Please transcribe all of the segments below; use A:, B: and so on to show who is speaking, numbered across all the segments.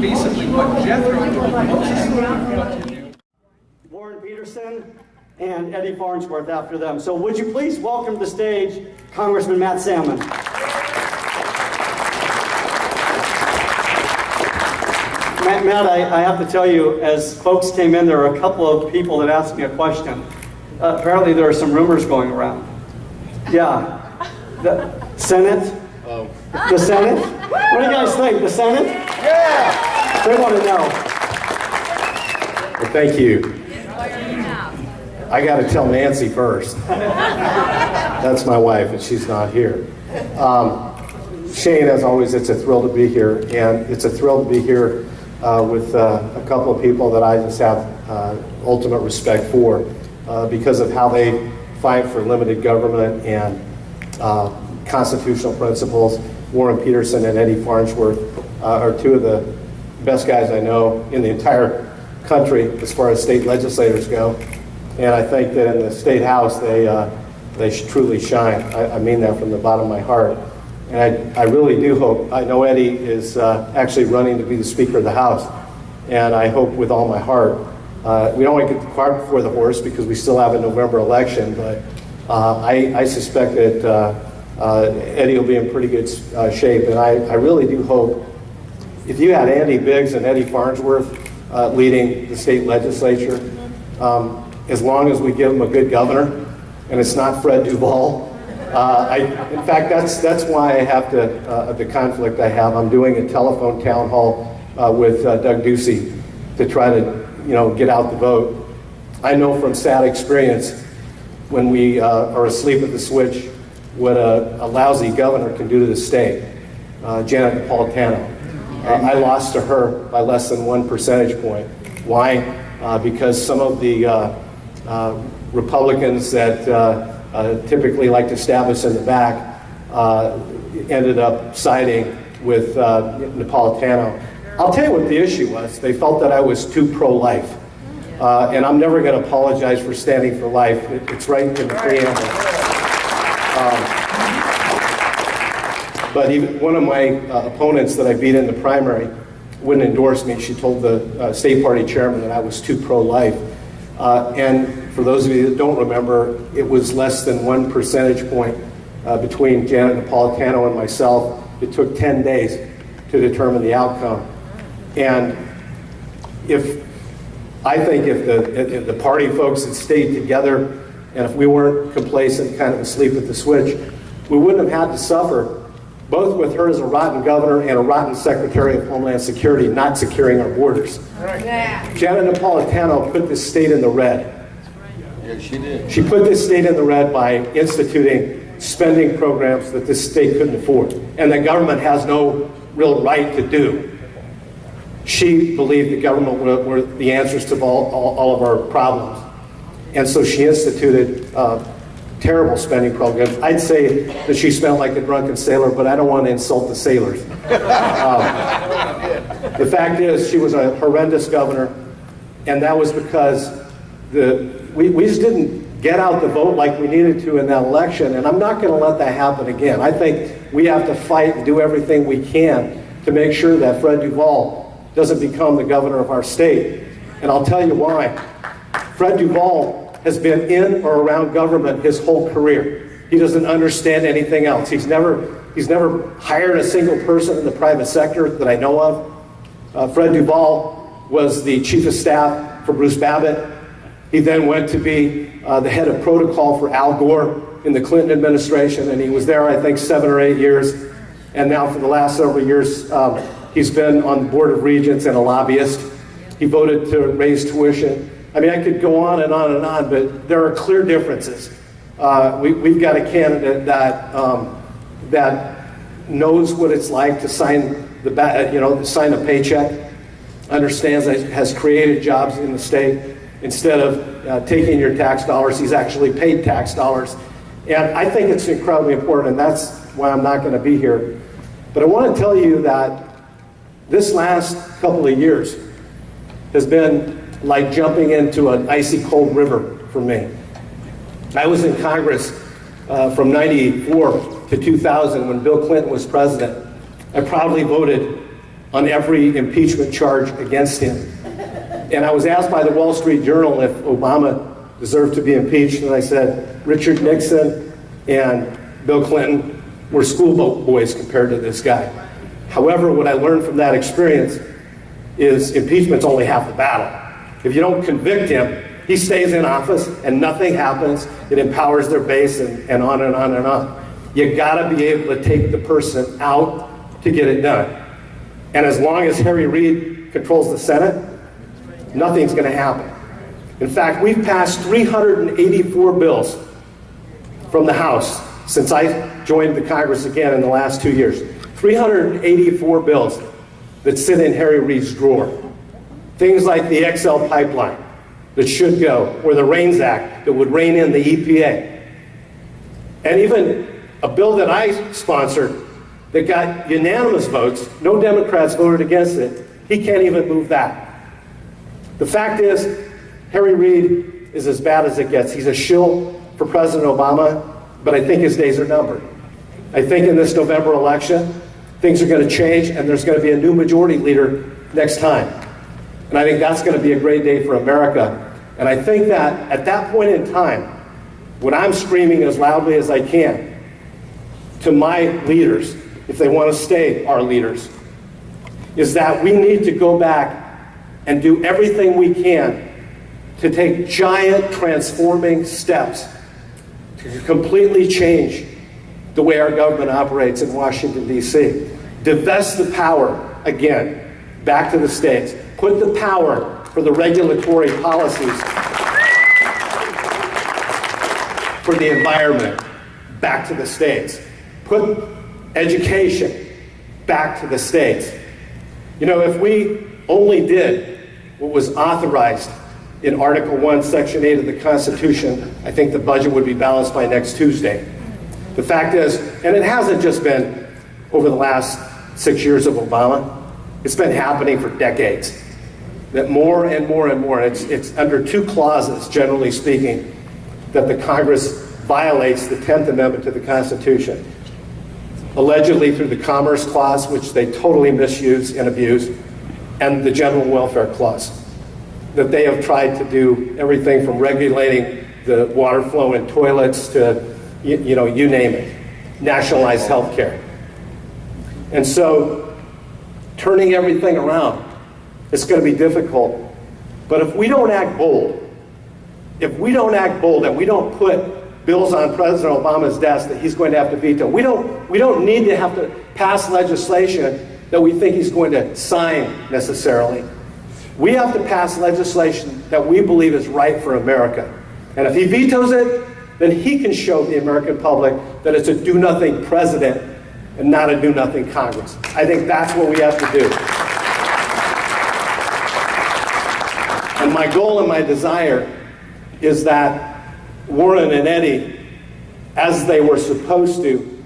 A: basically what Jethro told Moses what to do.
B: Warren Peterson and Eddie Farnsworth after them. So would you please welcome to the stage Congressman Matt Salmon. Matt, I have to tell you, as folks came in, there are a couple of people that asked me a question. Apparently there are some rumors going around. Yeah. The Senate? Oh. The Senate? What do you guys think? The Senate?
C: Yeah!
B: They want to know.
C: Well, thank you. I got to tell Nancy first. That's my wife, and she's not here. Shane, as always, it's a thrill to be here, and it's a thrill to be here with a couple of people that I just have ultimate respect for because of how they fight for limited government and constitutional principles. Warren Peterson and Eddie Farnsworth are two of the best guys I know in the entire country as far as state legislators go. And I think that in the State House, they truly shine. I mean that from the bottom of my heart. And I really do hope, I know Eddie is actually running to be the Speaker of the House, and I hope with all my heart, we don't want to get the cart before the horse because we still have a November election, but I suspect that Eddie will be in pretty good shape, and I really do hope, if you had Andy Biggs and Eddie Farnsworth leading the state legislature, as long as we give them a good governor, and it's not Fred Duvall. In fact, that's why I have the conflict I have. I'm doing a telephone town hall with Doug Ducey to try to, get out the vote. I know from sad experience when we are asleep at the switch what a lousy governor can do to the state. Janet Napolitano. I lost to her by less than 1 percentage point. Why? Because some of the Republicans that typically like to stab us in the back ended up siding with Napolitano. I'll tell you what the issue was. They felt that I was too pro-life. And I'm never going to apologize for standing for life. It's right in the preamble. But even one of my opponents that I beat in the primary wouldn't endorse me. She told the state party chairman that I was too pro-life. And for those of you that don't remember, it was less than 1 percentage point between Janet Napolitano and myself. It took 10 days to determine the outcome. And I think if the party folks had stayed together, and if we weren't complacent, kind of asleep at the switch, we wouldn't have had to suffer, both with her as a rotten governor and a rotten Secretary of Homeland Security not securing our borders. Yeah. Janet Napolitano put this state in the red.
D: Yeah, she did.
C: She put this state in the red by instituting spending programs that this state couldn't afford, and the government has no real right to do. She believed the government were the answers to all of our problems. And so she instituted terrible spending programs. I'd say that she spent like a drunken sailor, but I don't want to insult the sailors. The fact is, she was a horrendous governor, and that was because we just didn't get out the vote like we needed to in that election, and I'm not going to let that happen again. I think we have to fight and do everything we can to make sure that Fred Duvall doesn't become the governor of our state. And I'll tell you why. Fred Duvall has been in or around government his whole career. He doesn't understand anything else. He's never hired a single person in the private sector that I know of. Fred Duvall was the chief of staff for Bruce Babbitt. He then went to be the head of protocol for Al Gore in the Clinton administration, and he was there, I think, 7 or 8 years. And now for the last several years, he's been on the Board of Regents and a lobbyist. He voted to raise tuition. I mean, I could go on and on and on, but there are clear differences. We've got a candidate that knows what it's like to sign sign a paycheck, understands that has created jobs in the state. Instead of taking your tax dollars, he's actually paid tax dollars. And I think it's incredibly important, and that's why I'm not going to be here. But I want to tell you that this last couple of years has been like jumping into an icy cold river for me. I was in Congress from 94 to 2000 when Bill Clinton was president. I proudly voted on every impeachment charge against him. And I was asked by the Wall Street Journal if Obama deserved to be impeached, and I said Richard Nixon and Bill Clinton were schoolboys compared to this guy. However, what I learned from that experience is impeachment's only half the battle. If you don't convict him, he stays in office and nothing happens. It empowers their base and on and on and on. You gotta be able to take the person out to get it done. And as long as Harry Reid controls the Senate, nothing's gonna happen. In fact, we've passed 384 bills from the House since I joined the Congress again in the last 2 years. 384 bills that sit in Harry Reid's drawer. Things like the XL pipeline that should go, or the REINS Act that would rein in the EPA. And even a bill that I sponsored that got unanimous votes, no Democrats voted against it, he can't even move that. The fact is, Harry Reid is as bad as it gets. He's a shill for President Obama, but I think his days are numbered. I think in this November election, things are going to change and there's going to be a new majority leader next time. And I think that's going to be a great day for America. And I think that at that point in time, when I'm screaming as loudly as I can to my leaders, if they want to stay our leaders, is that we need to go back and do everything we can to take giant transforming steps to completely change the way our government operates in Washington, D.C. Divest the power, again, back to the states. Put the power for the regulatory policies for the environment back to the states. Put education back to the states. You know, if we only did what was authorized in Article 1, Section 8 of the Constitution, I think the budget would be balanced by next Tuesday. The fact is, and it hasn't just been over the last 6 years of Obama, it's been happening for decades. That more and more and more, it's under two clauses, generally speaking, that the Congress violates the 10th Amendment to the Constitution. Allegedly through the Commerce Clause, which they totally misuse and abuse, and the General Welfare Clause. That they have tried to do everything from regulating the water flow in toilets to, you name it, nationalized health care. And so, turning everything around, it's going to be difficult. But if we don't act bold, and we don't put bills on President Obama's desk that he's going to have to veto, we don't need to have to pass legislation that we think he's going to sign necessarily. We have to pass legislation that we believe is right for America. And if he vetoes it, then he can show the American public that it's a do-nothing president and not a do-nothing Congress. I think that's what we have to do. And my goal and my desire is that Warren and Eddie, as they were supposed to,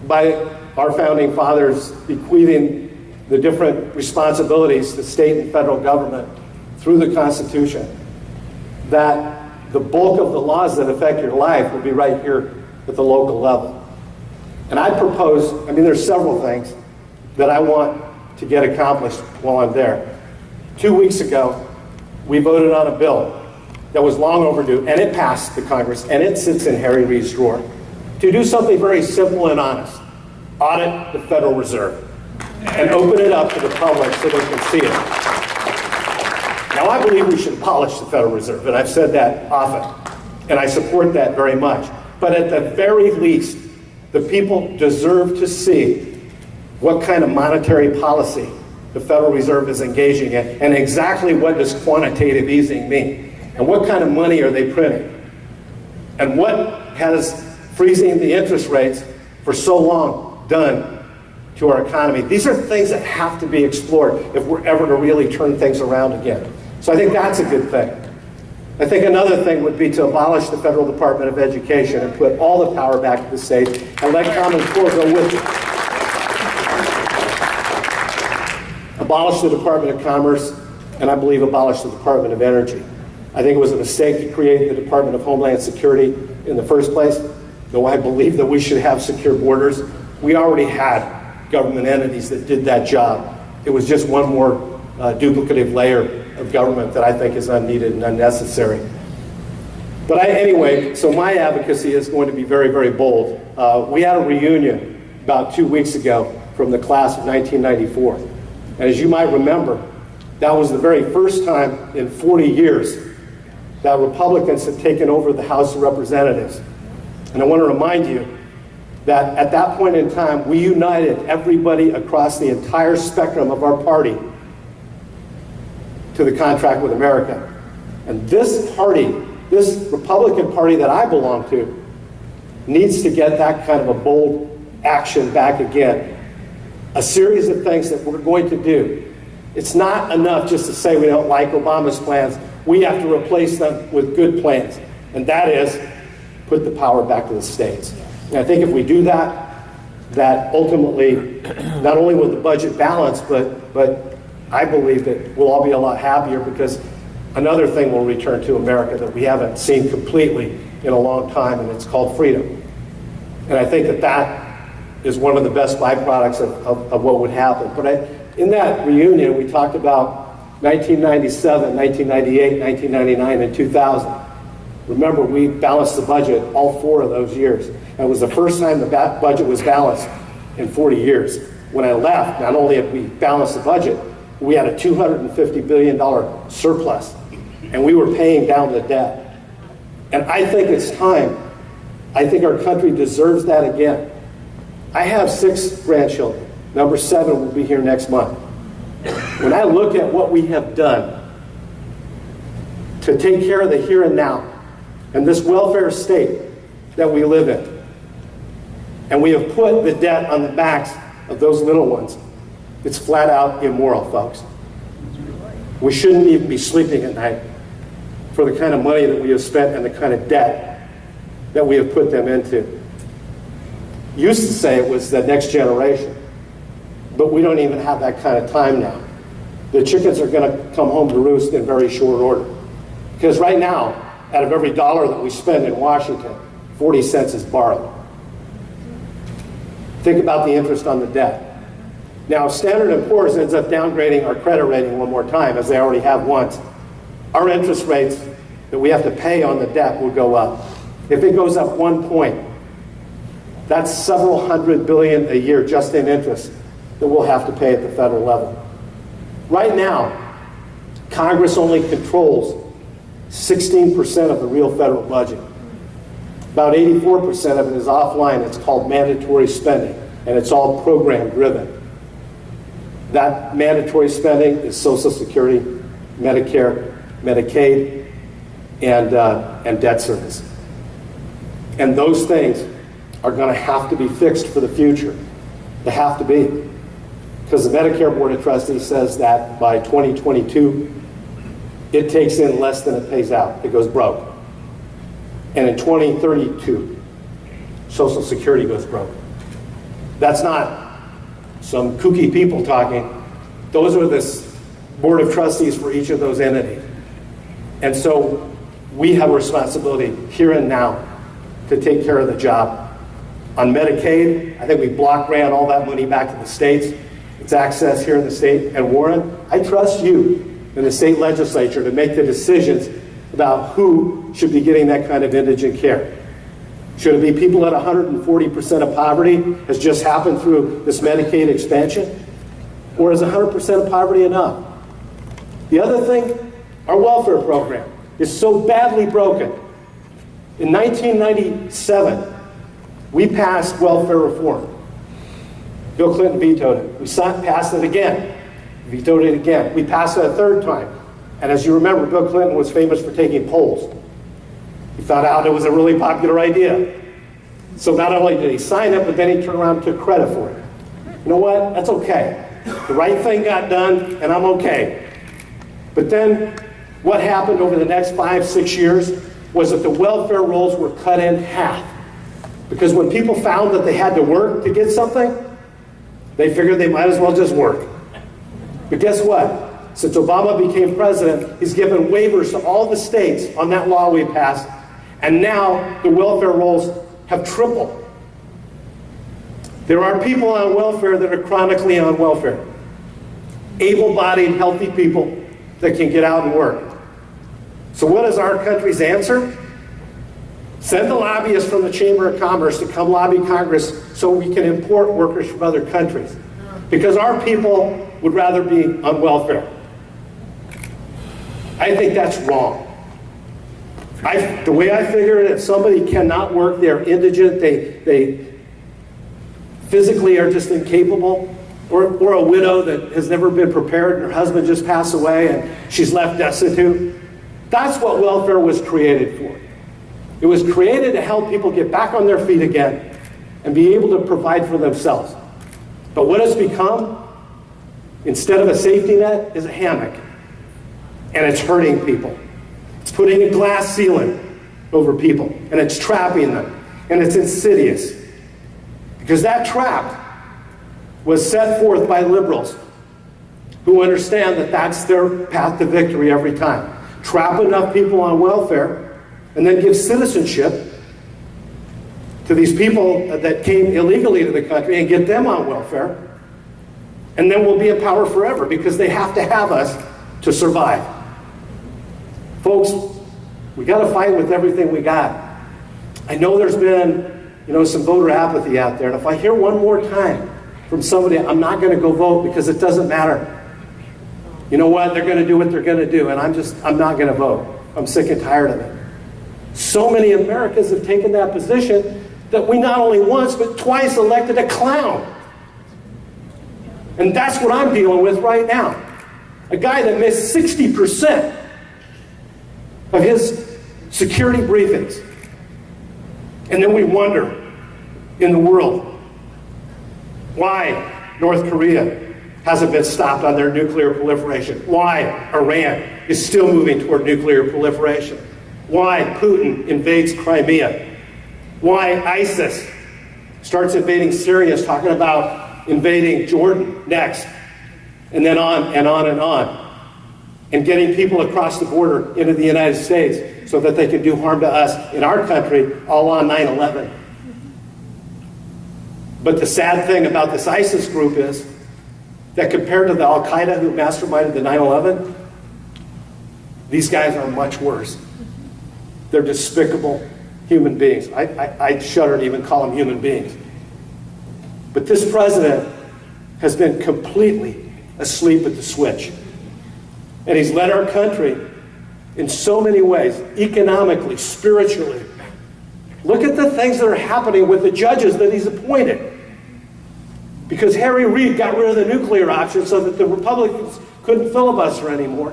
C: by our founding fathers bequeathing the different responsibilities to state and federal government through the Constitution, that the bulk of the laws that affect your life will be right here at the local level. And I propose, there's several things that I want to get accomplished while I'm there. 2 weeks ago, we voted on a bill that was long overdue, and it passed the Congress, and it sits in Harry Reid's drawer, to do something very simple and honest. Audit the Federal Reserve and open it up to the public so they can see it. Now, I believe we should abolish the Federal Reserve, and I've said that often, and I support that very much. But at the very least, the people deserve to see what kind of monetary policy the Federal Reserve is engaging in, and exactly what does quantitative easing mean, and what kind of money are they printing, and what has freezing the interest rates for so long done to our economy. These are things that have to be explored if we're ever to really turn things around again. So I think that's a good thing. I think another thing would be to abolish the Federal Department of Education and put all the power back to the states and let Common Core go with it. Abolish the Department of Commerce, and I believe abolish the Department of Energy. I think it was a mistake to create the Department of Homeland Security in the first place, though I believe that we should have secure borders. We already had government entities that did that job. It was just one more duplicative layer of government that I think is unneeded and unnecessary. But anyway, so my advocacy is going to be very, very bold. We had a reunion about 2 weeks ago from the class of 1994. And as you might remember, that was the very first time in 40 years that Republicans had taken over the House of Representatives. And I want to remind you that at that point in time, we united everybody across the entire spectrum of our party to the contract with America. And this party, this Republican Party that I belong to, needs to get that kind of a bold action back again. A series of things that we're going to do. It's not enough just to say we don't like Obama's plans. We have to replace them with good plans. And that is, put the power back to the states. And I think if we do that, that ultimately, not only will the budget balance, but I believe that we'll all be a lot happier, because another thing will return to America that we haven't seen completely in a long time, and it's called freedom. And I think that that is one of the best byproducts of what would happen. But in that reunion, we talked about 1997, 1998, 1999, and 2000. Remember, we balanced the budget all 4 of those years. And it was the first time the budget was balanced in 40 years. When I left, not only had we balanced the budget, we had a $250 billion surplus, and we were paying down the debt. And I think it's time. I think our country deserves that again. I have 6 grandchildren. Number 7 will be here next month. When I look at what we have done to take care of the here and now, and this welfare state that we live in, and we have put the debt on the backs of those little ones, it's flat out immoral, folks. We shouldn't even be sleeping at night for the kind of money that we have spent and the kind of debt that we have put them into. Used to say it was the next generation, but we don't even have that kind of time now. The chickens are going to come home to roost in very short order. Because right now, out of every dollar that we spend in Washington, 40 cents is borrowed. Think about the interest on the debt. Now, if Standard & Poor's ends up downgrading our credit rating one more time, as they already have once, our interest rates that we have to pay on the debt will go up. If it goes up 1 point, that's several $100 billion a year just in interest that we'll have to pay at the federal level. Right now, Congress only controls 16% of the real federal budget. About 84% of it is offline. It's called mandatory spending, and it's all program driven. That mandatory spending is Social Security, Medicare, Medicaid, and debt service. And those things are going to have to be fixed for the future. They have to be. Because the Medicare Board of Trustees says that by 2022, it takes in less than it pays out. It goes broke. And in 2032, Social Security goes broke. That's not some kooky people talking. Those are the Board of Trustees for each of those entities. And so we have a responsibility here and now to take care of the job. On Medicaid, I think we block grant all that money back to the states. It's access here in the state. And Warren, I trust you in the state legislature to make the decisions about who should be getting that kind of indigent care. Should it be people at 140% of poverty, as just happened through this Medicaid expansion? Or is 100% of poverty enough? The other thing, our welfare program is so badly broken. In 1997, we passed welfare reform. Bill Clinton vetoed it. We passed it again. Vetoed it again. We passed it a third time. And as you remember, Bill Clinton was famous for taking polls. He found out it was a really popular idea. So not only did he sign it, but then he turned around and took credit for it. You know what? That's okay. The right thing got done, and I'm okay. But then what happened over the next 5-6 years was that the welfare rolls were cut in half. Because when people found that they had to work to get something, they figured they might as well just work. But guess what? Since Obama became president, he's given waivers to all the states on that law we passed, and now the welfare rolls have tripled. There are people on welfare that are chronically on welfare. Able-bodied, healthy people that can get out and work. So what is our country's answer? Send the lobbyists from the Chamber of Commerce to come lobby Congress so we can import workers from other countries. Because our people would rather be on welfare. I think that's wrong. The way I figure it, if somebody cannot work, they're indigent, they physically are just incapable, or a widow that has never been prepared and her husband just passed away and she's left destitute. That's what welfare was created for. It was created to help people get back on their feet again and be able to provide for themselves. But what it's become, instead of a safety net, is a hammock. And it's hurting people. It's putting a glass ceiling over people, and it's trapping them, and it's insidious. Because that trap was set forth by liberals who understand that that's their path to victory every time. Trap enough people on welfare, and then give citizenship to these people that came illegally to the country and get them on welfare, and then we'll be in power forever because they have to have us to survive. Folks, we got to fight with everything we got. I know there's been, some voter apathy out there, and if I hear one more time from somebody, I'm not going to go vote because it doesn't matter. You know what? They're going to do what they're going to do, and I'm not going to vote. I'm sick and tired of it. So many Americans have taken that position that we not only once, but twice elected a clown. And that's what I'm dealing with right now. A guy that missed 60% of his security briefings. And then we wonder in the world why North Korea hasn't been stopped on their nuclear proliferation. Why Iran is still moving toward nuclear proliferation. Why Putin invades Crimea. Why ISIS starts invading Syria, is talking about invading Jordan next. And then on and on and on. And getting people across the border into the United States so that they can do harm to us in our country, all on 9/11. But the sad thing about this ISIS group is that compared to the Al-Qaeda who masterminded the 9/11, these guys are much worse. They're despicable human beings. I shudder to even call them human beings. But this president has been completely asleep at the switch. And he's led our country in so many ways, economically, spiritually. Look at the things that are happening with the judges that he's appointed. Because Harry Reid got rid of the nuclear option so that the Republicans couldn't filibuster anymore.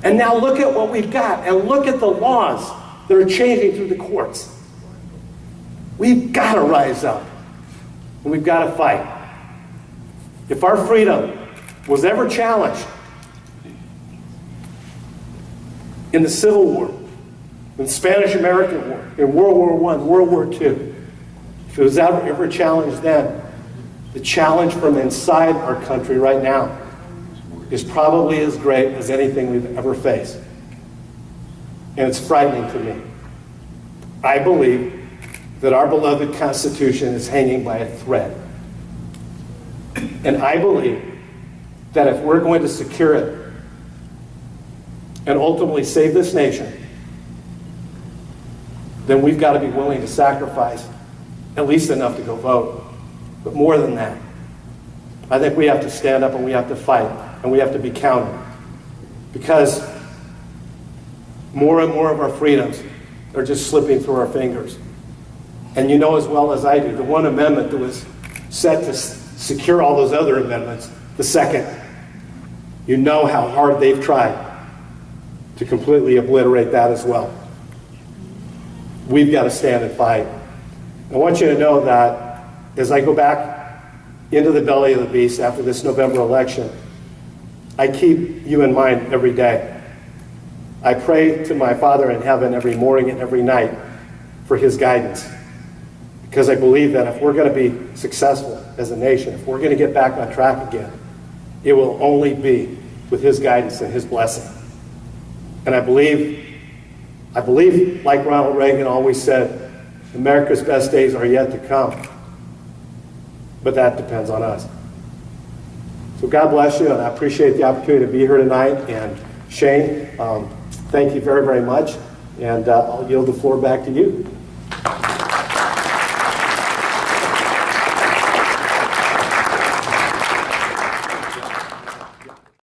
C: And now look at what we've got, and look at the laws that are changing through the courts. We've got to rise up, and we've got to fight. If our freedom was ever challenged in the Civil War, in the Spanish-American War, in World War I, World War II, if it was ever challenged then, the challenge from inside our country right now is probably as great as anything we've ever faced. And it's frightening to me. I believe that our beloved Constitution is hanging by a thread. And I believe that if we're going to secure it and ultimately save this nation, then we've got to be willing to sacrifice at least enough to go vote. But more than that, I think we have to stand up and we have to fight and we have to be counted. Because more and more of our freedoms are just slipping through our fingers. And you know as well as I do, the one amendment that was set to secure all those other amendments, the second, you know how hard they've tried to completely obliterate that as well. We've got to stand and fight. I want you to know that as I go back into the belly of the beast after this November election, I keep you in mind every day. I pray to my Father in heaven every morning and every night for his guidance. Because I believe that if we're going to be successful as a nation, if we're going to get back on track again, it will only be with his guidance and his blessing. And I believe, like Ronald Reagan always said, America's best days are yet to come. but that depends on us. So God bless you, and I appreciate the opportunity to be here tonight. And Shane, thank you very, very much, and I'll yield the floor back to you.